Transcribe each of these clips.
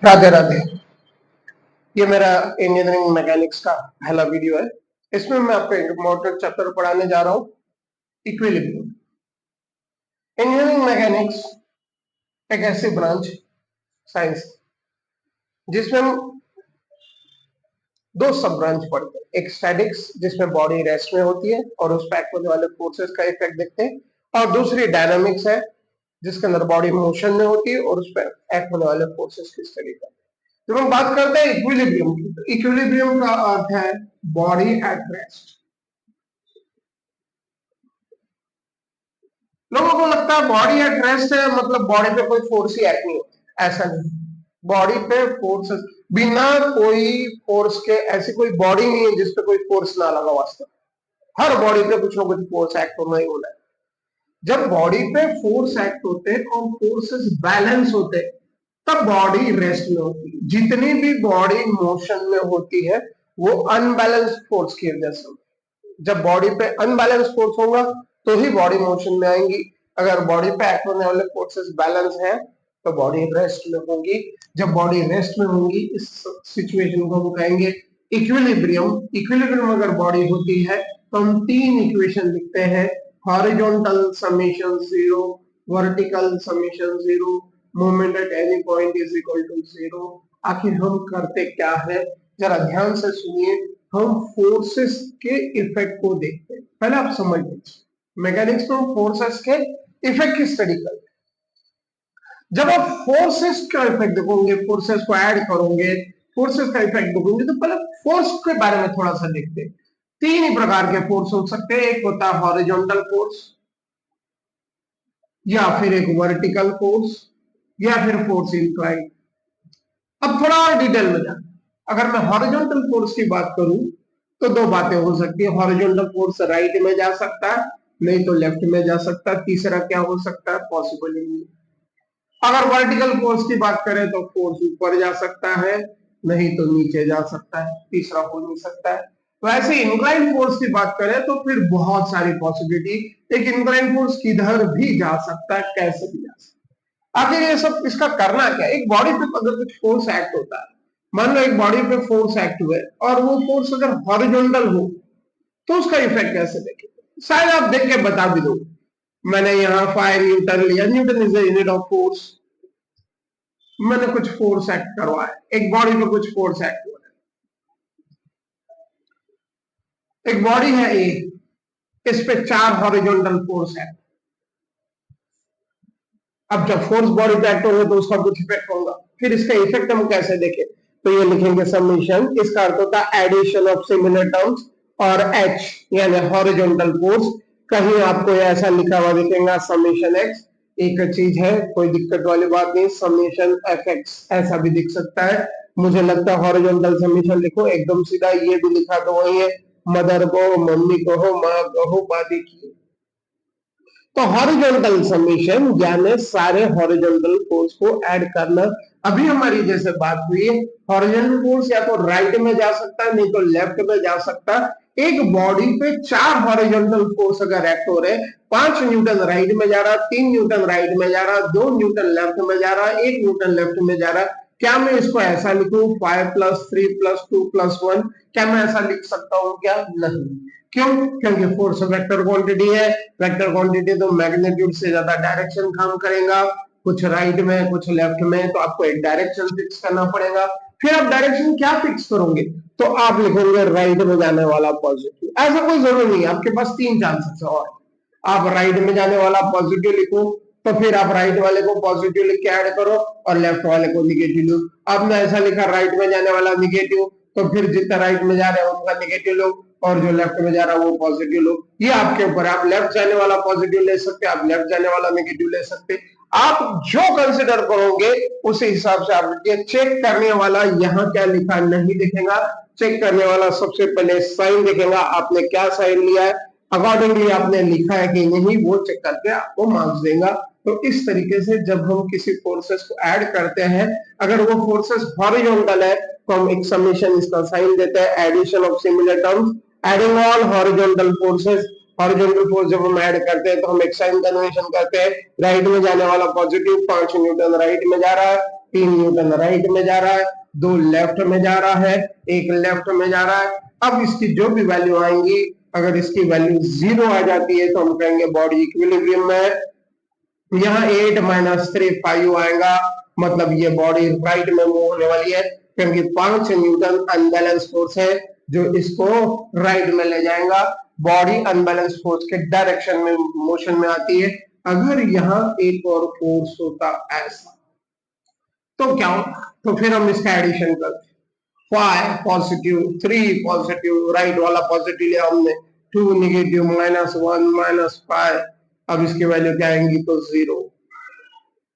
राधे राधे। ये मेरा engineering mechanics का पहला वीडियो है। इसमें मैं आपको इम्पोर्टेंट चैप्टर पढ़ाने जा रहा हूँ, इक्विलिब्रियम। इंजीनियरिंग मैकेनिक्स एक ऐसी ब्रांच साइंस जिसमें हम दो सब ब्रांच पढ़ते हैं। एक स्टैटिक्स जिसमें बॉडी रेस्ट में होती है और उस पर एक्ट होने वाले फोर्सेस का इफेक्ट देखते हैं, और दूसरी डायनामिक्स है जिसके अंदर बॉडी मोशन में होती है और उस पर एक्ट होने वाले फोर्सेस की स्टडी करते हैं। जब हम बात करते हैं इक्विलिब्रियम की, तो इक्विलिब्रियम का अर्थ है बॉडी एट रेस्ट। लोगों को लगता है बॉडी एट रेस्ट है मतलब बॉडी पे कोई फोर्स ही एक्ट नहीं होता। ऐसा नहीं, बॉडी पे फोर्स बिना कोई फोर्स के ऐसी कोई बॉडी नहीं है जिसपे कोई फोर्स ना लगा वास्तव। हर बॉडी पे कुछ ना कुछ फोर्स एक्ट होना ही होना है। जब बॉडी पे फोर्स एक्ट होते हैं और फोर्सेस बैलेंस होते हैं तब बॉडी रेस्ट में होती है। जितनी भी बॉडी मोशन में होती है वो अनबैलेंस्ड फोर्स की वजह से। जब बॉडी पे अनबैलेंस फोर्स होगा तो ही बॉडी मोशन में आएंगी। अगर बॉडी पे एक्ट होने वाले फोर्सेस बैलेंस है तो बॉडी रेस्ट में होगी। जब बॉडी रेस्ट में होगी इस सिचुएशन को हम कहेंगे इक्विलिब्रियम। इक्विलिब्रियम अगर बॉडी होती है तो हम तीन इक्वेशन लिखते हैं, horizontal summation zero, vertical summation zero, moment at any point is equal to zero. आखिर हम करते क्या है, जरा ध्यान से सुनिए। हम फोर्सेस के इफेक्ट को देखते हैं। पहले आप समझ लीजिए मैकेनिक्स में फोर्सेस के इफेक्ट की स्टडी करते हैं। जब आप फोर्सेस का इफेक्ट देखोगे, फोर्सेस को ऐड करोगे, फोर्सेस का इफेक्ट देखोगे, तो पहले फोर्स के बारे में थोड़ा सा देखते हैं। तीन ही प्रकार के फोर्स हो सकते हैं। एक होता है हॉरिजॉन्टल फोर्स, या फिर एक वर्टिकल फोर्स, या फिर फोर्स इंक्लाइन। अब थोड़ा और डिटेल में जाए, अगर मैं हॉरिजॉन्टल फोर्स की बात करूं तो दो बातें हो सकती है। हॉरिजॉन्टल फोर्स राइट में जा सकता है, नहीं तो लेफ्ट में जा सकता है। तीसरा क्या हो सकता है, पॉसिबल ही नहीं। अगर वर्टिकल फोर्स की बात करें तो फोर्स ऊपर जा सकता है, नहीं तो नीचे जा सकता है। तीसरा हो नहीं सकता है। वैसे इंक्लाइन फोर्स की बात करें तो फिर बहुत सारी पॉसिबिलिटी। एक इंक्लाइन फोर्स किधर भी जा सकता है, कैसे भी जा सकता है। आखिर ये सब इसका करना क्या है। एक बॉडी पे अगर कुछ फोर्स एक्ट होता है, मान लो एक बॉडी पे फोर्स एक्ट हुए और वो फोर्स अगर हॉरिजॉन्टल हो तो उसका इफेक्ट कैसे देखें। शायद आप देख के बता भी दो। मैंने यहाँ 5 न्यूटन लिया, Newton is the unit of force. मैंने कुछ फोर्स एक्ट करवाया, एक बॉडी पे कुछ फोर्स एक्ट हुआ है। एक बॉडी है ए, इस पे 4 हॉरिजॉन्टल फोर्स है। अब जब फोर्स बॉडी पे एक्ट होंगे तो उसका कुछ इफेक्ट होगा। फिर इसका इफेक्ट हम कैसे देखें, तो ये लिखेंगे समेशन। इसका अर्थ होता है एडिशन ऑफ सिमिलर टर्म्स और एच यानी हॉरिजॉन्टल फोर्स। कहीं आपको ऐसा लिखा हुआ दिखेगा समेशन एक्स, एक चीज है, कोई दिक्कत वाली बात नहीं। समेशन एफ एक्स ऐसा भी दिख सकता है। मुझे लगता है हॉरिजॉन्टल समेशन लिखो एकदम सीधा। ये भी लिखा तो वही है, मदर को मम्मी कहो, माँ कहो, दादी की। तो हॉरिजॉन्टल समेशन यानी सारे हॉरिजॉन्टल फोर्स को ऐड करना। अभी हमारी जैसे बात हुई है, हॉरिजॉन्टल फोर्स या तो राइट में जा सकता है, नहीं तो लेफ्ट में जा सकता है। एक बॉडी पे 4 हॉरिजॉन्टल फोर्स अगर एक्ट हो रहे, 5 न्यूटन राइट में जा रहा, 3 न्यूटन राइट में जा रहा, 2 न्यूटन लेफ्ट में जा रहा, 1 न्यूटन लेफ्ट में जा रहा, क्या मैं इसको ऐसा लिखूं 5 + 3 + 2 + 1? क्या मैं ऐसा लिख सकता हूं क्या? नहीं। क्यों? क्योंकि फोर्स वेक्टर क्वांटिटी है। वेक्टर क्वांटिटी तो मैग्नीट्यूड से ज्यादा डायरेक्शन काम करेगा, कुछ राइट में कुछ लेफ्ट में, तो आपको एक डायरेक्शन फिक्स करना पड़ेगा। फिर आप डायरेक्शन क्या फिक्स करोगे, तो आप लिखोगे राइट में जाने वाला पॉजिटिव। ऐसा कोई जरूरी नहीं, आपके पास 3 चांसेस है। और आप राइट में जाने वाला पॉजिटिव लिखो, तो फिर आप राइट वाले को पॉजिटिव लिख के ऐड करो और लेफ्ट वाले को निगेटिव लो। आपने ऐसा लिखा राइट में जाने वाला निगेटिव, तो फिर जितना राइट में जा रहे हैं उनका निगेटिव लो, और जो लेफ्ट में जा रहा है वो पॉजिटिव लो। ये आपके ऊपर, आप लेफ्ट जाने वाला पॉजिटिव ले सकते हैं, आप लेफ्ट जाने वाला नेगेटिव ले सकते हैं। आप जो कंसिडर करोगे उसी हिसाब से आप लिखिए। चेक करने वाला यहाँ क्या लिखा नहीं दिखेगा, चेक करने वाला सबसे पहले साइन दिखेगा, आपने क्या साइन लिया है, अकॉर्डिंगली आपने लिखा है कि नहीं, वो चेक करके आपको मार्क्स देगा। तो इस तरीके से जब हम किसी फोर्सेस को ऐड करते हैं, अगर वो फोर्सेस हॉरिजॉन्टल है तो हम एक समेशन इसका साइन देते हैं, addition of similar terms, adding all horizontal forces. Horizontal force जब हम ऐड करते हैं तो हम एक साइन कन्वेंशन करते हैं। राइट में जाने वाला पॉजिटिव, 5 न्यूटन राइट में जा रहा है, 3 न्यूटन राइट में जा रहा है, 2 लेफ्ट में जा रहा है, 1 लेफ्ट में जा रहा है। अब इसकी जो भी वैल्यू आएंगी, अगर इसकी वैल्यू 0 आ जाती है तो हम कहेंगे बॉडी इक्विलिब्रियम में है। यहाँ 8 - 3 5 आएगा, मतलब ये बॉडी राइट में मूव होने वाली है, क्योंकि 5 न्यूटन अनबैलेंस फोर्स है जो इसको राइट में ले जाएगा। बॉडी अनबैलेंस फोर्स के डायरेक्शन में मोशन में आती है। अगर यहाँ एक और फोर्स होता ऐसा तो क्या हो, तो फिर हम इसका एडिशन करते, 5 पॉजिटिव, 3 पॉजिटिव, राइट वाला पॉजिटिव लिया हमने, 2 नेगेटिव, -1 -5, अब इसकी वैल्यू क्या आएंगी तो 0।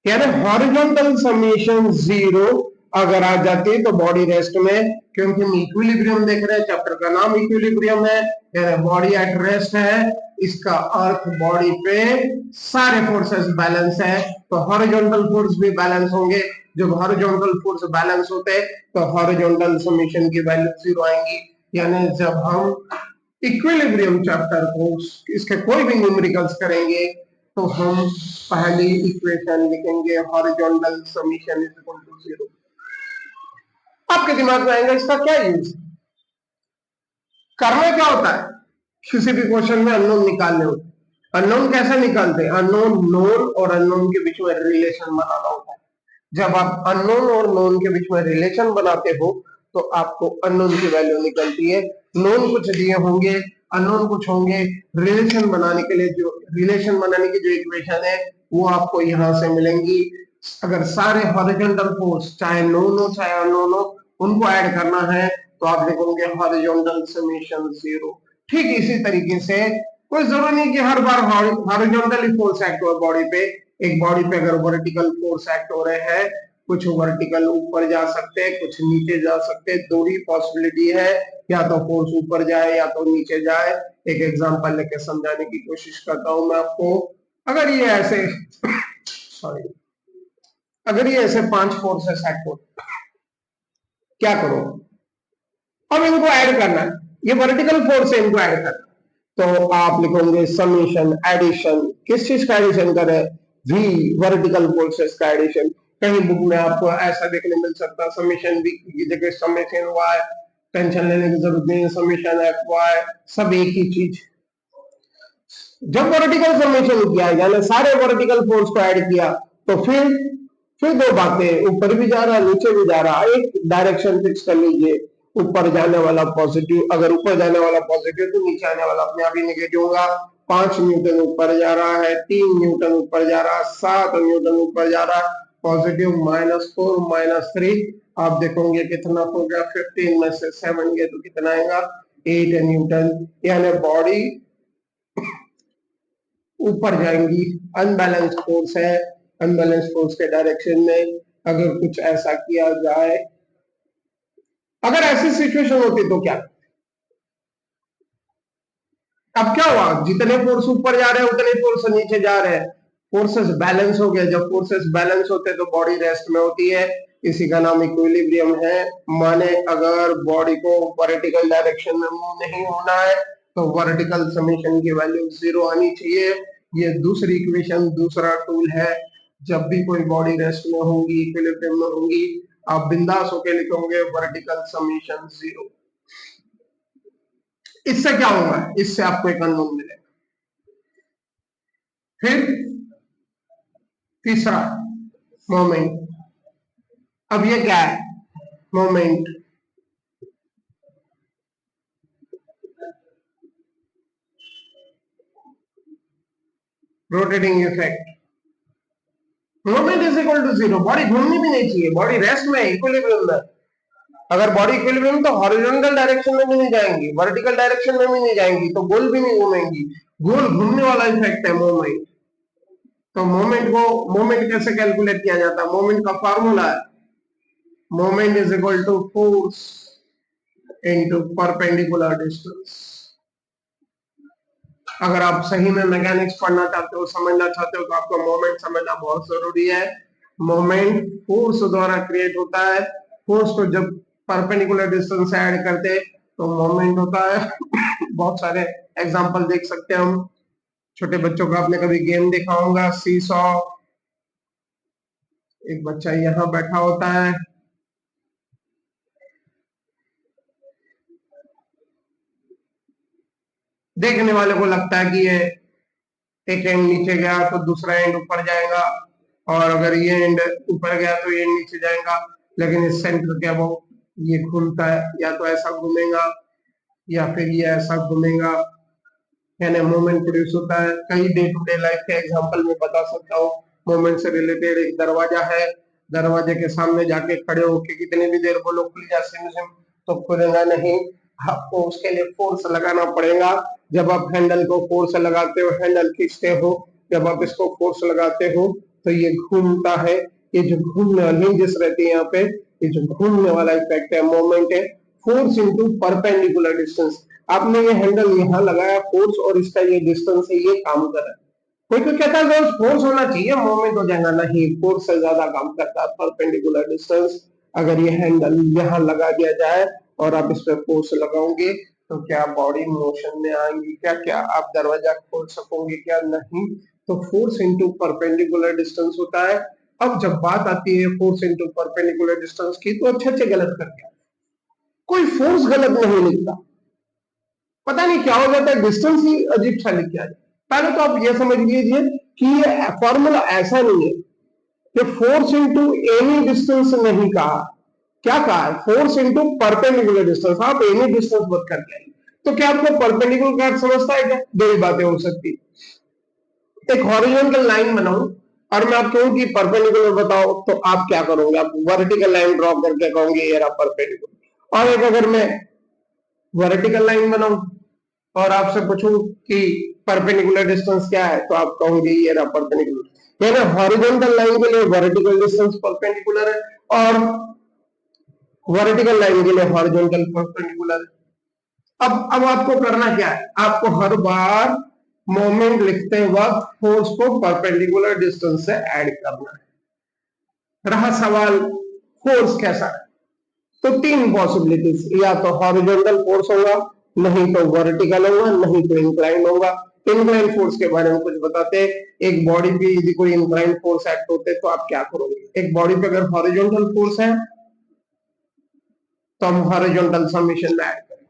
कह रहे हॉरिजॉन्टल समेशन 0 अगर आ जाती है तो बॉडी रेस्ट में, क्योंकि हम इक्विलिब्रियम देख रहे हैं, चैप्टर का नाम इक्विलिब्रियम है, कह रहे बॉडी एट रेस्ट है, इसका अर्थ बॉडी पे सारे फोर्सेस बैलेंस है, तो हॉरिजॉन्टल फोर्स भी बैलेंस होंगे। जब हॉरिजॉन्टल फोर्स बैलेंस होते हैं तो हॉरिजॉन्टल समेशन की वैल्यू 0 आएंगी। यानी जब हम इक्विलिब्रियम चैप्टर को इसके कोई भी न्यूमेरिकल्स करेंगे तो हम पहली इक्वेशन लिखेंगे horizontal summation is equal to 0। आपके दिमाग में आएगा इसका क्या यूज, करना क्या होता है, किसी भी क्वेश्चन में अननोन निकालने होते। अननोन कैसे निकालते हैं, अननोन नोन और अननोन के बीच में रिलेशन बनाना होता है। जब आप अननोन और नोन के बीच में रिलेशन बनाते हो तो आपको अननोन की वैल्यू निकलती है। नोन कुछ दिए होंगे, अननोन कुछ होंगे, रिलेशन बनाने के लिए जो रिलेशन बनाने की जो इक्वेशन है वो आपको यहां से मिलेंगी। अगर सारे हॉरिजॉन्टल फोर्स चाहे नोन हो चाहे अननोन हो उनको ऐड करना है तो आप लिखोगे हॉरिजॉन्टल समेशन 0। ठीक इसी तरीके से कोई जरूरी नहीं कि हर बार हॉरिजॉन्टली फोर्स एक्ट हो बॉडी पे। एक बॉडी पे अगर वर्टिकल फोर्स एक्ट हो रहे हैं, कुछ वर्टिकल ऊपर जा सकते हैं, कुछ नीचे जा सकते हैं, दो ही पॉसिबिलिटी है, या तो फोर्स ऊपर जाए या तो नीचे जाए। एक एग्जांपल लेके समझाने की कोशिश करता हूं मैं आपको। अगर ये ऐसे सॉरी, अगर ये ऐसे 5 फोर्सेस एक्ट हो, क्या करो, अब इनको ऐड करना है, ये वर्टिकल फोर्स है, इनको ऐड करना, तो आप लिखोगे समेशन एडिशन, किस चीज का एडिशन करें, वी वर्टिकल फोर्सेस का एडिशन। कहीं बुक में आपको ऐसा देखने मिल सकता है समेशन वी की जगह समेशन वाई, टेंशन लेने की जरूरत नहीं है, समेशन एफ वाई सब एक ही चीज। जब वर्टिकल समेशन किया यानी सारे वर्टिकल फोर्स को ऐड किया तो फिर दो बातें, ऊपर भी जा रहा है नीचे भी जा रहा है, एक डायरेक्शन फिक्स कर लीजिए, ऊपर जाने वाला पॉजिटिव, अगर ऊपर जाने वाला पॉजिटिव तो नीचे आने वाला अपने आप ही नेगेटिव होगा। 5 न्यूटन ऊपर जा रहा है, 3 न्यूटन ऊपर जा रहा है, 7 न्यूटन ऊपर जा रहा है, पॉजिटिव -4 -3, आप देखोगे कितना हो गया, 15 में से 7 गए तो कितना आएगा 8 न्यूटन। यानी बॉडी ऊपर जाएंगी, अनबैलेंस फोर्स है, अनबैलेंस फोर्स के डायरेक्शन में अगर कुछ ऐसा किया जाए, अगर ऐसी सिचुएशन होती तो क्या, अब क्या हुआ, जितने फोर्स ऊपर जा रहे हैं उतने फोर्स नीचे जा रहे हैं, फोर्सेस बैलेंस हो गए। जब फोर्सेस बैलेंस होते हैं तो बॉडी रेस्ट में होती है, इसी का नाम इक्विलिब्रियम है। माने अगर बॉडी को वर्टिकल डायरेक्शन में मूव नहीं होना है तो वर्टिकल समेशन की वैल्यू 0 आनी चाहिए। ये दूसरी इक्वेशन, दूसरा टूल है। जब भी कोई बॉडी रेस्ट में होगी, इक्विलिब्रियम में होगी, आप बिंदास होकर लिखोगे वर्टिकल समेशन 0। इससे क्या होगा, इससे आपको एक अननोन मिलेगा। फिर तीसरा मोमेंट, अब ये क्या है, moment rotating effect, moment is equal to 0। Body घूमनी भी नहीं चाहिए, बॉडी रेस्ट में, इक्विलिब्रियम में। अगर बॉडी इक्विलिब्रियम तो हॉरिजॉन्टल डायरेक्शन में भी नहीं जाएंगी, वर्टिकल डायरेक्शन में भी नहीं जाएंगी, तो गोल भी नहीं घूमेंगी, गोल घूमने वाला इफेक्ट है मोमेंट। तो मोमेंट कैसे कैलकुलेट किया जाता है, मोमेंट का फॉर्मूला है moment is equal to force into perpendicular distance. अगर आप सही में मैकेनिक्स पढ़ना चाहते हो, समझना चाहते हो, तो आपको मोमेंट समझना बहुत जरूरी है। मोमेंट फोर्स द्वारा क्रिएट होता है, फोर्स को जब परपेंडिकुलर डिस्टेंस से ऐड करते तो मोमेंट होता है। बहुत सारे एग्जांपल देख सकते हैं हम, छोटे बच्चों का आपने कभी गेम देखा होगा, सी सॉ, एक बच्चा यहाँ बैठा होता है, देखने वाले को लगता है कि ये एक एंड नीचे गया तो दूसरा एंड ऊपर जाएगा, और अगर ये एंड ऊपर गया तो ये नीचे जाएगा, लेकिन इस सेंटर क्या वो ये घूमता है, या तो ऐसा घूमेगा या फिर ये ऐसा घूमेगा, यानी मूवमेंट प्रोड्यूस होता है। कई डे टू डे लाइफ के एग्जांपल में बता सकता हूँ। मूवमेंट से रिलेटेड एक दरवाजा है, दरवाजे के सामने जाके खड़े होके कितनी भी देर बोलो खुल जा सिम सिम, तो खुलेगा नहीं, आपको उसके लिए फोर्स लगाना पड़ेगा। जब आप हैंडल को फोर्स लगाते हो, हैंडल खींचते हो, जब आप इसको फोर्स लगाते हो तो ये घूमता है। ये जो घूमने वाली हिंजेस रहती है यहाँ पे, ये जो घूमने वाला इफेक्ट है, मोमेंट है, फोर्स इनटू परपेंडिकुलर डिस्टेंस। आपने ये हैंडल यहाँ लगाया फोर्स, और इसका ये डिस्टेंस है, ये काम कर रहा है। कोई तो कहता है फोर्स होना चाहिए मूवमेंट हो जाएगा, नहीं, फोर्स से ज्यादा काम करता है परपेंडिकुलर डिस्टेंस। अगर ये हैंडल यहाँ लगा दिया जाए और आप इस पे फोर्स लगाओगे तो क्या बॉडी मोशन में आएंगी, क्या क्या आप दरवाजा खोल सकोगे, क्या नहीं। तो फोर्स इंटू परपेंडिकुलर डिस्टेंस होता है। अब जब बात आती है फोर्स इंटू परपेंडिकुलर डिस्टेंस की, तो अच्छे अच्छे गलत करके कोई फोर्स गलत नहीं लिखता, पता नहीं क्या हो जाता है, डिस्टेंस ही अजीब सा लिख दिया। पहले तो आप ये समझ लीजिए कि ये फॉर्मूला ऐसा नहीं है कि फोर्स इंटू एनी डिस्टेंस नहीं कहा, क्या कहा है, फोर्स इंटू परपेंडिकुलर डिस्टेंस। आप एनी डिस्टेंस मत करके आइए। तो क्या आपको परपेंडिकुलर का समझता है क्या? दो ही बातें हो सकती, एक हॉरिजॉन्टल लाइन बनाऊं और मैं आपको कहूं कि परपेंडिकुलर बताओ, तो आप क्या करोगे, आप वर्टिकल लाइन ड्रॉ करके कहोगे ये रहा परपेंडिकुलर। और एक अगर मैं वर्टिकल लाइन बनाऊं और आपसे पूछूं कि परपेंडिकुलर डिस्टेंस क्या है, तो आप कहोगे ये रहा परपेंडिकुलर। यानी हॉरिजॉन्टल लाइन के लिए वर्टिकल डिस्टेंस परपेंडिकुलर है, और वर्टिकल लाइन के लिए हॉरिजॉन्टल परपेंडिकुलर है। अब आपको करना क्या है, आपको हर बार मोमेंट लिखते वक्त फोर्स को परपेंडिकुलर डिस्टेंस से ऐड करना है। रहा सवाल फोर्स कैसा है, तो तीन पॉसिबिलिटीज, या तो हॉरिजॉन्टल फोर्स होगा, नहीं तो वर्टिकल होगा, नहीं तो इंक्लाइन होगा। इंक्लाइन फोर्स के बारे में कुछ बताते हैं। एक बॉडी पे यदि कोई इंक्लाइन फोर्स एक्ट होते तो आप क्या करोगे। एक बॉडी पे अगर हॉरिजॉन्टल फोर्स है तो हम हॉरिजॉन्टल समेशन में ऐड करें,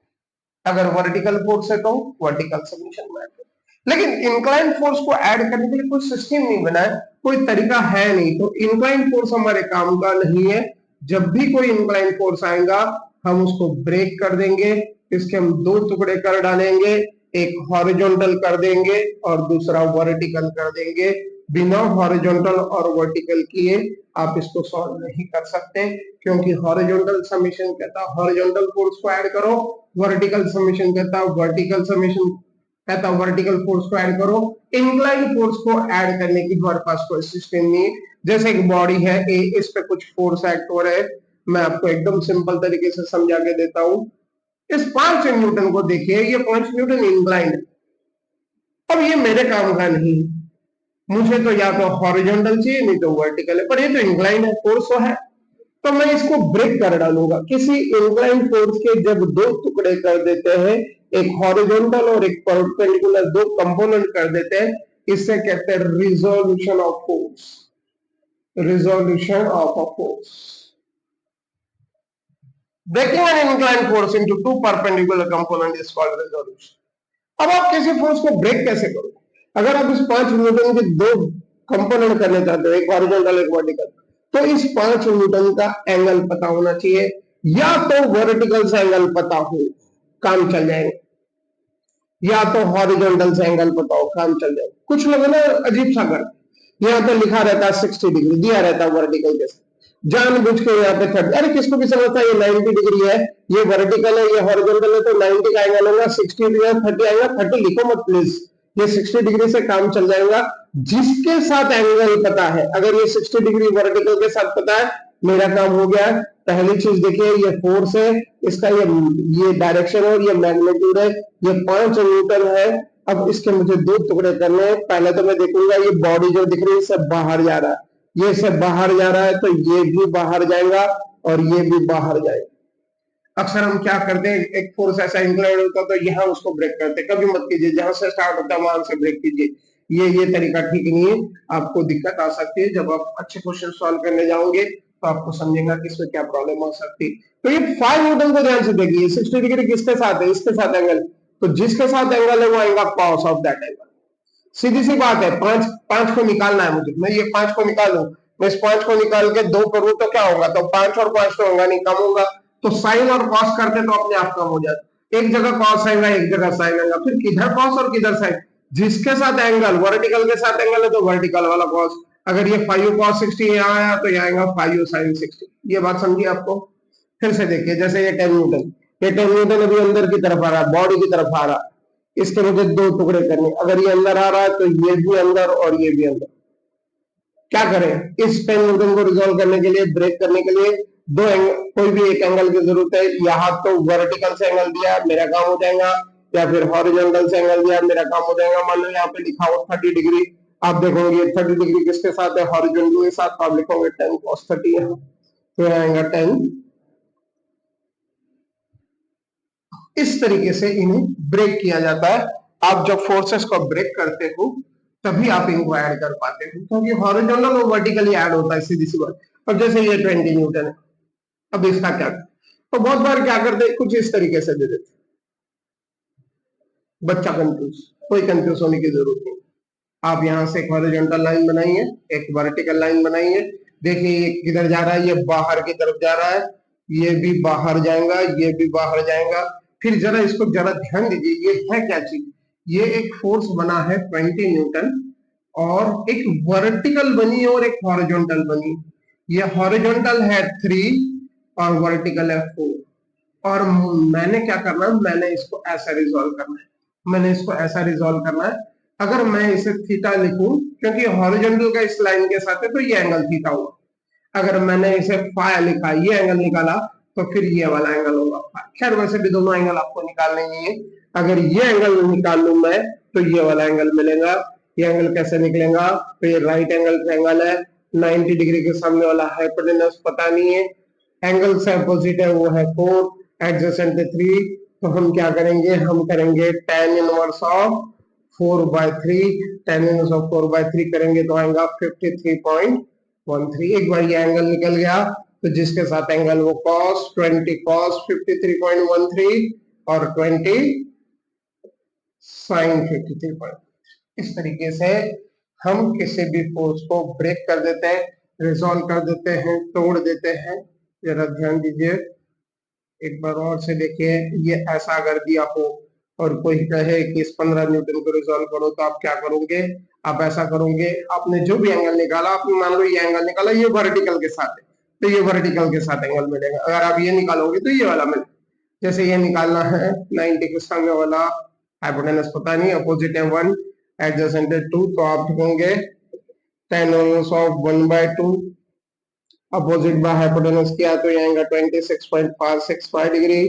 अगर वर्टिकल फोर्स है तो वर्टिकल समेशन में ऐड करें। लेकिन इंक्लाइन फोर्स को ऐड करने के लिए कोई सिस्टम नहीं बना है, कोई तरीका है नहीं, तो इंक्लाइन फोर्स हमारे काम का नहीं है। जब भी कोई इंक्लाइन फोर्स आएगा हम उसको ब्रेक कर देंगे, इसके हम दो टुकड़े कर डालेंगे, एक हॉरिजॉन्टल कर देंगे और दूसरा वर्टिकल कर देंगे। बिना हॉरिजॉन्टल और वर्टिकल किए आप इसको सॉल्व नहीं कर सकते, क्योंकि हॉरिजॉन्टल समेशन कहता है हॉरिजॉन्टल फोर्स को ऐड करो, वर्टिकल समेशन कहता है वर्टिकल समेशन कहता है वर्टिकल फोर्स को ऐड करो। इंक्लाइन फोर्स को ऐड करने की हमारे पास कोई सिस्टम नहीं है। जैसे एक बॉडी है ए, इस पे कुछ फोर्स एक्ट हो रहे हैं, मैं आपको एकदम सिंपल तरीके से समझा के देता हूं। इस 5 न्यूटन को देखिए, ये 5 न्यूटन इंक्लाइन है। अब ये मेरे काम का नहीं, मुझे तो या तो हॉरिजॉन्टल चाहिए नहीं तो वर्टिकल है, पर ये तो इंक्लाइन है, फोर्स तो है, तो मैं इसको ब्रेक कर डालूंगा। किसी इंक्लाइन फोर्स के जब दो टुकड़े कर देते हैं, एक हॉरिजॉन्टल और एक परपेंडिकुलर, दो कंपोनेंट कर देते हैं, इससे कहते हैं resolution of force. Resolution of a force, breaking an inclined force into two perpendicular component is called resolution। अब आप किसी फोर्स को ब्रेक कैसे करोगे? अगर आप इस 5 न्यूटन के दो कंपोनेंट करने चाहते हो, एक हॉरिजॉन्टल एक वर्टिकल, तो इस 5 न्यूटन का एंगल पता होना चाहिए, या तो वर्टिकल से एंगल पता हो काम चल जाएगा, या तो हॉरिजॉन्टल से एंगल पता हो काम चल जाएगा। कुछ लोग ना अजीब सा करते, यहाँ तो लिखा रहता है 60 डिग्री दिया रहता है वर्टिकल के साथ, जानबूझ के यहाँ पे 30, अरे किसको भी समझता है ये 90 डिग्री है, ये वर्टिकल है, ये हॉरिजॉन्टल है, तो 90 का एंगल होगा, 60 डिग्री 30 आएगा, 30 लिखो मत प्लीज, ये 60 डिग्री से काम चल जाएगा। जिसके साथ एंगल पता है, अगर ये 60 डिग्री वर्टिकल के साथ पता है, मेरा काम हो गया। पहली चीज देखिए, ये फोर्स है, इसका ये डायरेक्शन है और ये मैग्नीट्यूड है, ये 5 न्यूटन है। अब इसके मुझे दो टुकड़े करने हैं। पहले तो मैं देखूंगा ये बॉडी जो दिख रही है सब बाहर जा रहा है, ये सब बाहर जा रहा है, तो ये भी बाहर जाएगा और ये भी बाहर जाएगा। अक्सर हम क्या करते हैं, एक फोर्स ऐसा इंक्लाइन होता है तो यहाँ उसको ब्रेक करते हैं, कभी मत कीजिए, जहां से स्टार्ट होता है वहां से ब्रेक कीजिए। ये तरीका ठीक नहीं है, आपको दिक्कत आ सकती है। जब आप अच्छे क्वेश्चन सॉल्व करने जाओगे तो आपको समझेगा कि इसमें क्या प्रॉब्लम हो सकती है। तो ये 5 न्यूटन को ध्यान से देखिए, 60 डिग्री किसके साथ है, इसके साथ एंगल, तो जिसके साथ एंगल है वो आएगा कॉस ऑफ दैट एंगल। सीधी सी बात है, पांच पांच को निकालना है मुझे, मैं ये 5 को निकालूं, मैं इस 5 को निकाल के 2 करूं तो क्या होगा, तो 5 और 5 तो होगा नहीं, कम होगा। तो साइन और कॉस करते तो अपने आप कम हो जाता, एक जगह कॉस आएगा एक जगह साइन आएगा, फिर किधर कॉस और किधर साइन, जिसके साथ एंगल वर्टिकल के साथ एंगल है तो वर्टिकल वाला कॉस। अगर ये 5 cos 60 यहाँ आया तो यहाँ आएगा 5 sin 60। ये बात समझी आपको। फिर से देखिए, जैसे ये 10 न्यूटन, ये 10 न्यूटन अभी अंदर की तरफ आ रहा है, बॉडी की तरफ आ रहा है, इसके मुझे 2 टुकड़े करने, अगर ये अंदर आ रहा है तो ये भी अंदर और ये भी अंदर। क्या करें, इस 10 न्यूटन को रिजॉल्व करने के लिए, ब्रेक करने के लिए दो एंगल, कोई भी एक एंगल की जरूरत है। यहाँ तो वर्टिकल से एंगल दिया मेरा काम हो जाएगा, या फिर हॉरिजॉन्टल से एंगल दिया मेरा काम हो जाएगा। मान लो यहाँ पे लिखा हो 30 डिग्री, आप देखोगे 30 डिग्री किसके साथ है, हॉरिजॉन्टल के साथ, तो आप लिखोगे 10 cos 30 यहाँ, तो यहाँ आएगा 10। इस तरीके से इन्हें ब्रेक किया जाता है। आप जब फोर्सेस को ब्रेक करते हो तभी आप इनको ऐड कर पाते हो, क्योंकि हॉरिजॉन्टल और वर्टिकली ऐड होता है, सीधी सी बात। अब जैसे ये 20 न्यूटन है, अब इसका क्या, तो बहुत बार क्या करते हैं, कुछ इस तरीके से दे देते, बच्चा कंफ्यूज, कोई कंफ्यूज होने की जरूरत नहीं। आप यहां से एक हॉरिजॉन्टल लाइन बनाइए, एक वर्टिकल लाइन बनाइए, देखिए ये किधर जा रहा है, ये बाहर की तरफ जा रहा है, ये भी बाहर जाएगा, ये भी बाहर जाएगा। फिर जरा इसको जरा ध्यान दीजिए, ये है क्या चीज, ये एक फोर्स बना है 20 न्यूटन, और एक वर्टिकल बनी और एक हॉरिजॉन्टल बनी। ये हॉरिजॉन्टल है 3 और वर्टिकल है 4, और मैंने क्या करना है, मैंने इसको ऐसा रिजॉल्व करना है, मैंने इसको ऐसा रिजॉल्व करना है। अगर मैं इसे थीटा लिखूं, क्योंकि हॉरिजॉन्टल का इस लाइन के साथ है तो ये एंगल थीटा हुआ, अगर मैंने इसे फाई लिखा, ये एंगल निकाला, तो फिर ये वाला एंगल होगा फाई। खैर वैसे भी दोनों एंगल आपको निकालने नहीं है, अगर ये एंगल निकाल लूं मैं तो ये वाला एंगल मिलेगा। ये एंगल कैसे निकलेगा, तो ये राइट एंगल ट्रायंगल है, 90 डिग्री के सामने वाला हाइपोटेनस पता नहीं है, एंगल से अपोजिट है वो है 4, एडजेसेंट है 3, तो हम क्या करेंगे, हम करेंगे tan inverse of 4/3, tan inverse of 4/3 करेंगे तो आएगा 53.13। एक बार ये एंगल निकल गया तो जिसके साथ एंगल वो cos 20 cos 53.13 और 20 sin 53. इस तरीके से हम किसी भी फोर्स को ब्रेक कर देते हैं, रिजॉल्व कर देते हैं, तोड़ देते हैं। जरा ध्यान दीजिए, एक बार और से देखिए, ये ऐसा अगर दिया हो और कोई कहे कि इस 15 न्यूटन को रिजॉल्व करो, तो आप क्या करोगे, आप ऐसा करोगे, आपने जो भी एंगल निकाला, आपने मान लो ये एंगल निकाला, ये वर्टिकल के साथ है तो ये वर्टिकल के साथ एंगल मिलेगा। अगर आप ये निकालोगे तो ये वाला मिलेगा। जैसे ये निकालना है 90 के सामने वाला, हाइपोटेनस पता नहीं, अपोजिट है 1, एडजेसेंट है 2, तो आप लिखेंगे tan inverse of 1/2, opposite by hypotenuse किया तो ये आएगा 26.565 डिग्री,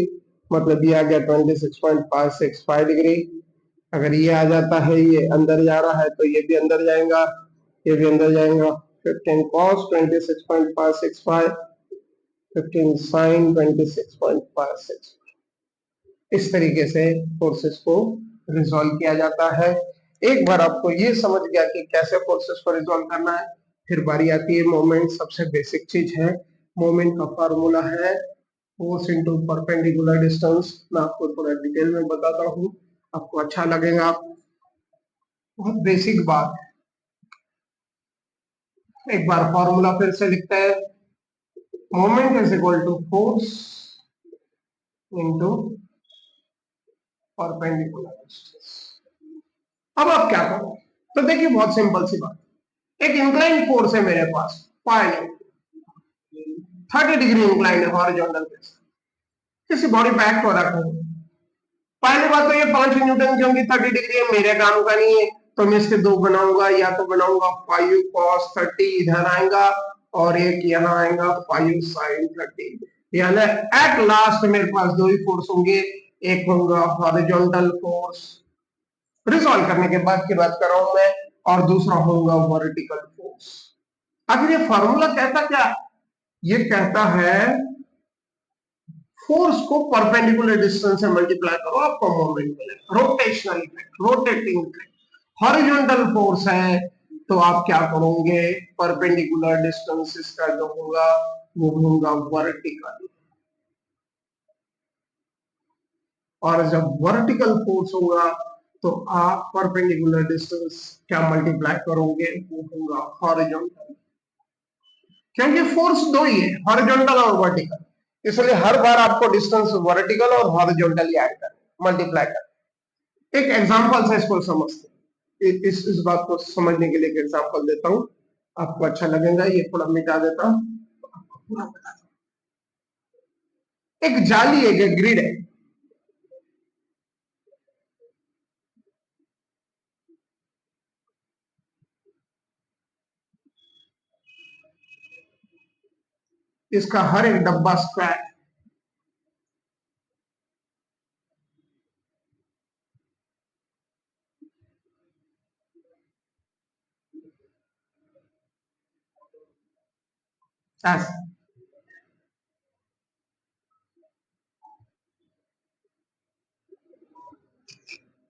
मतलब ये आ गया 26.565 डिग्री। अगर ये आ जाता है, ये अंदर जा रहा है तो ये भी अंदर जाएगा, ये भी अंदर जाएगा। 15 cos 26.565, 15 sin 26.56। इस तरीके से फोर्सेस को रिजॉल्व किया जाता है। एक बार आपको ये समझ गया कि कैसे फोर्सेस को रिजॉल्व करना है, फिर बारी आती है मोमेंट। सबसे बेसिक चीज है, मोमेंट का फार्मूला है फोर्स इंटू परपेंडिकुलर डिस्टेंस। मैं आपको थोड़ा डिटेल में बताता हूँ, आपको अच्छा लगेगा। बहुत बेसिक बात है, एक बार फॉर्मूला फिर से लिखते हैं, moment is equal to force into perpendicular distance. अब आप क्या करो, तो देखिए बहुत सिंपल सी बात, एक इंक्लाइन फोर्स है मेरे पास, फाइव 30 डिग्री इंक्लाइन है हॉरिजॉन्टल के साथ, किसी बॉडी पे एक्ट हो रहा है। पहली बात तो ये 5 न्यूटन क्योंकि 30 डिग्री है, मेरे काम का नहीं है, तो मैं इसके 2 बनाऊंगा, या तो बनाऊंगा 5 cos 30 इधर आएगा और एक यहाँ आएगा 5 sin 30, यानी एट लास्ट मेरे पास 2 ही फोर्स होंगे, एक होगा हॉरिजॉन्टल फोर्स, रिजॉल्व करने के बाद की बात कर रहा हूं मैं, और दूसरा होगा वर्टिकल फोर्स। आखिर ये फॉर्मूला कहता क्या, ये कहता है फोर्स को परपेंडिकुलर डिस्टेंस से मल्टीप्लाई करो, आपको मोमेंट मिलेगा, rotational effect, rotating effect. Horizontal force है तो आप क्या करोगे, परपेंडिकुलर डिस्टेंस इसका जो होगा वो होगा वर्टिकल, और जब वर्टिकल फोर्स होगा तो आप परपेंडिकुलर डिस्टेंस क्या मल्टीप्लाई करोगे, वो होगा हॉरिजॉन्टल, क्योंकि फोर्स दो ही है, हॉरिजॉन्टल और वर्टिकल, इसलिए हर बार आपको डिस्टेंस वर्टिकल और हॉरिजॉन्टल ऐड कर मल्टीप्लाई कर। एक एग्जांपल से इसको समझते हैं, इस बात को समझने के लिए एक एग्जांपल देता हूं, आपको अच्छा लगेगा, ये थोड़ा मिटा देता हूं, पूरा बता दूं। एक जाली है, एक ग्रिड है, इसका हर एक डब्बा स्क्वायर, ऐसा।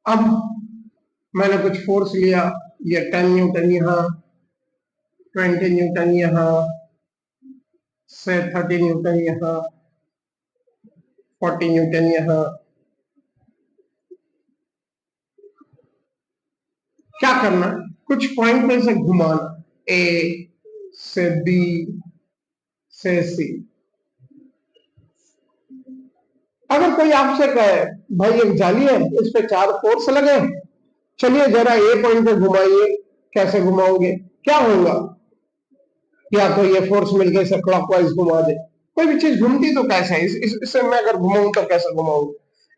अब मैंने कुछ फोर्स लिया, ये 10 न्यूटन यहाँ, 20 न्यूटन यहाँ से, 30 न्यूटन यहाँ, 40 न्यूटन यहाँ। क्या करना, कुछ पॉइंट में से घुमाना, ए से बी से सी। अगर कोई आपसे कहे भाई एक जाली है, इस पे 4 फोर्स लगे, चलिए जरा ए पॉइंट पे घुमाइए, कैसे घुमाओगे, क्या होगा, या तो ये फोर्स मिलकर इसे क्लॉकवाइज घुमा दे, कोई भी चीज घूमती तो कैसे है, इसे मैं अगर घुमाऊं तो कैसे घुमाऊंगा,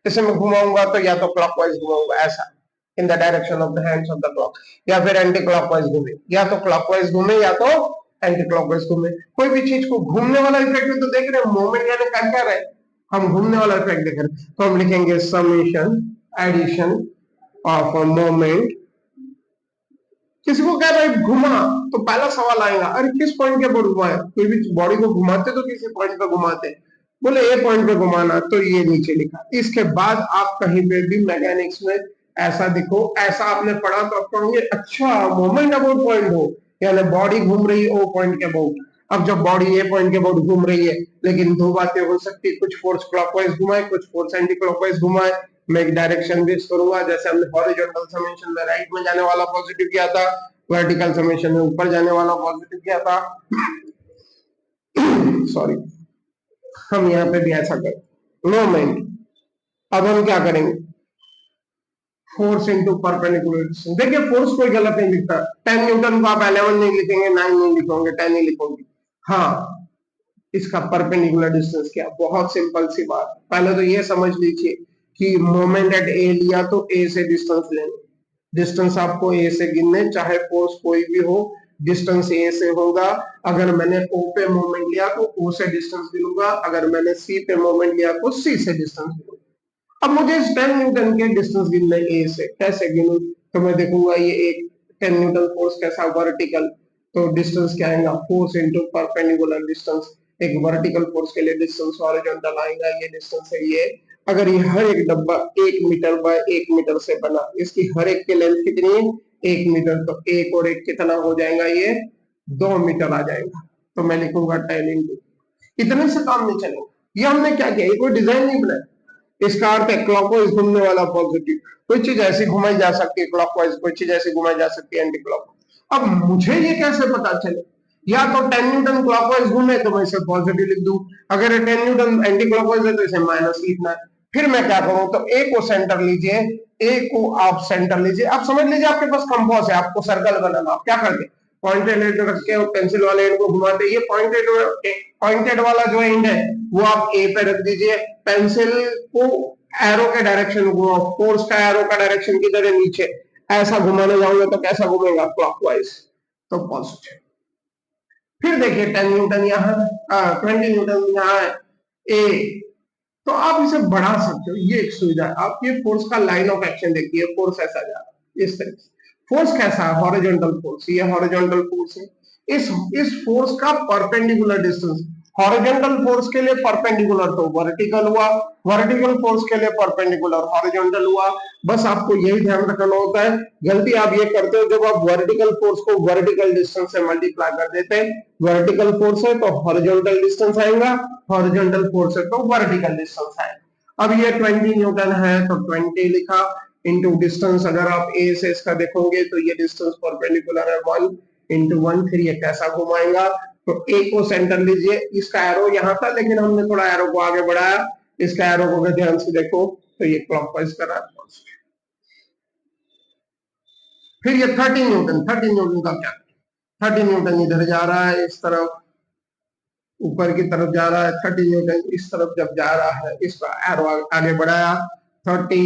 इसे मैं घुमाऊंगा तो या तो क्लॉकवाइज घुमाऊंगा ऐसा, in the direction of the hands of the clock, या फिर एंटी क्लॉकवाइज घूमे, या तो क्लॉकवाइज घूमे या तो एंटी क्लॉकवाइज घूमे। कोई भी चीज को घूमने वाला इफेक्ट भी तो देख रहे हैं, मोमेंट यानी कर क्या रहे, हम घूमने वाला इफेक्ट देख रहे हैं, तो हम लिखेंगे समेशन एडिशन ऑफ मोमेंट। किसी को कह रहा है घुमा, तो पहला सवाल आएगा अरे किस पॉइंट के ऊपर घुमाया, कोई भी बॉडी को घुमाते तो किसी पॉइंट पे घुमाते, बोले ए पॉइंट पे घुमाना, तो ये नीचे लिखा। इसके बाद आप कहीं पे भी मैकेनिक्स में ऐसा दिखो, ऐसा आपने पढ़ा तो आप कहोगे अच्छा मोमेंट अबाउट पॉइंट हो, यानी बॉडी घूम रही है ओ पॉइंट के अबाउट। अब जब बॉडी ए पॉइंट के अबाउट घूम रही है, लेकिन दो बातें हो सकती, कुछ फोर्स क्लॉकवाइज घुमाए, कुछ फोर्स एंटी क्लॉकवाइज घुमाए। मैं एक डायरेक्शन बेस करूंगा, जैसे हमने हॉरिजॉन्टल समेशन में राइट में जाने वाला पॉजिटिव किया था, वर्टिकल समेशन में ऊपर जाने वाला पॉजिटिव किया था। सॉरी, हम यहाँ पे भी ऐसा करें मोमेंट। अब हम क्या करेंगे, फोर्स इंटू परपेंडिकुलर डिस्टेंस। देखिए फोर्स कोई गलत नहीं लिखता, 10 न्यूटन को आप 11 नहीं लिखेंगे, 9 नहीं लिखोगे, 10 ही लिखोगे। हाँ, इसका परपेंडिकुलर डिस्टेंस क्या, बहुत सिंपल सी बात, पहले तो ये समझ लीजिए कि मोमेंट एट ए लिया तो ए से डिस्टेंस लेना, डिस्टेंस आपको ए से गिनने, चाहे फोर्स कोई भी हो, डिस्टेंस ए से होगा। अगर मैंने ओ पे मोमेंट लिया तो ओ से डिस्टेंस गिनूंगा, अगर मैंने सी पे मोमेंट लिया तो सी से डिस्टेंस गिनूंगा। अब मुझे इस 10 न्यूटन के डिस्टेंस गिनना है ए से, कैसे गिनूं, तो मैं देखूंगा ये एक 10 न्यूटन फोर्स कैसा वर्टिकल, तो डिस्टेंस क्या आएगा, फोर्स इंटू परपेंडिकुलर डिस्टेंस। एक वर्टिकल फोर्स के लिए डिस्टेंस हॉरिजॉन्टल आएगा, ये डिस्टेंस है ये। अगर ये हर एक डब्बा 1 मीटर बाय 1 मीटर से बना, इसकी हर एक की लेंथ कितनी है, 1 मीटर, तो एक और एक कितना हो जाएगा, ये 2 मीटर आ जाएगा। तो मैं लिखूंगा 10 इंटू, इतने से काम नहीं चलेगा। ये हमने क्या किया, ये कोई डिजाइन नहीं बनाया, इसका अर्थ है क्लॉकवाइज घूमने वाला पॉजिटिव, कोई चीज ऐसी घुमाई जा सकती है क्लॉकवाइज, कोई चीज ऐसी घुमाई जा सकती है एंटी क्लॉकवाइज। अब मुझे ये कैसे पता चले, या तो 10 न्यूटन क्लॉकवाइज घूमे तो मैं इसे पॉजिटिव लिख दूं, अगर 10 न्यूटन एंटी क्लॉकवाइज है तो इसे माइनस लिखना है। फिर मैं क्या करूं, तो ए को सेंटर लीजिए, ए को आप सेंटर लीजिए, आप समझ लीजिए आपके पास कंपास है, आपको सर्कल बनाना, आप क्या करते, पॉइंटेड एंड रख के पेंसिल वाले एंड को घुमाते, ये पॉइंटेड वाला जो एंड है वो आप ए पे रख दीजिए, पेंसिल को एरो के डायरेक्शन घुमाओ, फोर्स का एरो का डायरेक्शन किधर है, नीचे, ऐसा घुमाने जाओगे तो कैसा घूमेगा, क्लॉकवाइज, तो पॉजिटिव। फिर देखिए 10 न्यूटन यहाँ, 20 न्यूटन यहाँ है ए, तो आप इसे बढ़ा सकते हो, ये एक सुविधा है। आप ये फोर्स का लाइन ऑफ एक्शन देखिए, फोर्स ऐसा जा रहा है इस तरह से, फोर्स कैसा है, हॉरिजॉन्टल फोर्स, ये हॉरिजॉन्टल फोर्स है। इस फोर्स का परपेंडिकुलर डिस्टेंस, हॉरिजॉन्टल फोर्स के लिए परपेंडिकुलर तो वर्टिकल हुआ, वर्टिकल फोर्स के लिए परपेंडिकुलर हॉरिजॉन्टल हुआ। बस आपको यही ध्यान रखना होता है। गलती आप ये करते हो जब आप वर्टिकल फोर्स को वर्टिकल डिस्टेंस से मल्टीप्लाई कर देते हैं। वर्टिकल फोर्स है तो हॉरिजॉन्टल डिस्टेंस आएगा, हॉरिजॉन्टल फोर्स है तो वर्टिकल डिस्टेंस आएगा। अब ये 20 न्यूटन है तो 20 लिखा इंटू डिस्टेंस। अगर आप ए से इसका देखोगे तो ये डिस्टेंस परपेंडिकुलर है 1 इंटू 1। फिर ये कैसा घुमाएगा, तो ए को सेंटर लीजिए, इसका एरो यहाँ था लेकिन हमने थोड़ा एरो को आगे बढ़ाया। इसका एरो को अगर ध्यान से देखो तो ये क्लॉकवाइज कर रहा है। फिर ये 30 न्यूटन, 30 न्यूटन का क्या, 30 न्यूटन इधर जा रहा है, इस तरफ ऊपर की तरफ जा रहा है। 30 न्यूटन इस तरफ जब जा रहा है, इसका एरो आगे बढ़ाया। 30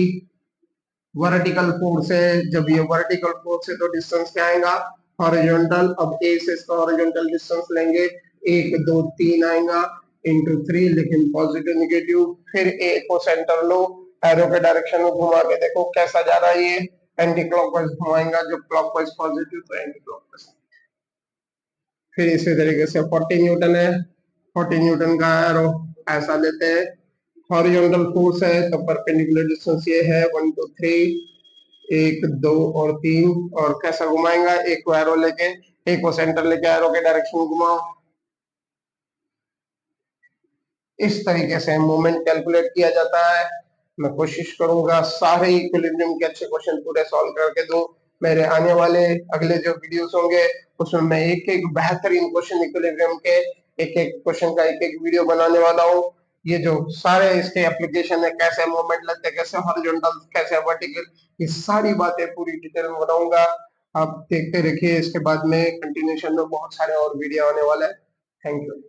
वर्टिकल फोर्स है, जब ये वर्टिकल फोर्स है तो डिस्टेंस क्या आएगा, हॉरिजॉन्टल। अब ए से इसका हॉरिजॉन्टल डिस्टेंस लेंगे, 1 2 3 आएगा इंटू 3, लेकिन पॉजिटिव निगेटिव। फिर ए को सेंटर लो, एरो के डायरेक्शन में घुमा के देखो कैसा जा रहा है, ये एंटी क्लॉकवाइज घुमाएगा। जब क्लॉकवाइज पॉजिटिव तो एंटी क्लॉकवाइज। फिर इसी तरीके से 40 न्यूटन है, 40 न्यूटन का एरो ऐसा लेते हैं। हॉरिजॉन्टल फोर्स है तो परपेंडिकुलर डिस्टेंस ये है 1 2 3, 1 2 और 3। और कैसा घुमाएगा, एक को एरो लेके, एक को सेंटर लेके एरो के डायरेक्शन में घुमाओ। इस तरीके से मोमेंट कैलकुलेट किया जाता है। मैं कोशिश करूंगा सारे इक्विलिब्रियम के अच्छे क्वेश्चन पूरे सॉल्व करके दूं। मेरे आने वाले अगले जो वीडियोस होंगे उसमें मैं एक एक बेहतरीन क्वेश्चन इक्विलिब्रियम के एक एक क्वेश्चन का एक एक वीडियो बनाने वाला हूँ। ये जो सारे इसके एप्लीकेशन है, कैसे मूवमेंट लगते हैं, कैसे हॉरिजॉन्टल, कैसे वर्टिकल, ये सारी बातें पूरी डिटेल में बनाऊंगा। आप देखते रखिए, इसके बाद में कंटिन्यूशन में बहुत सारे और वीडियो आने वाले हैं। Thank you.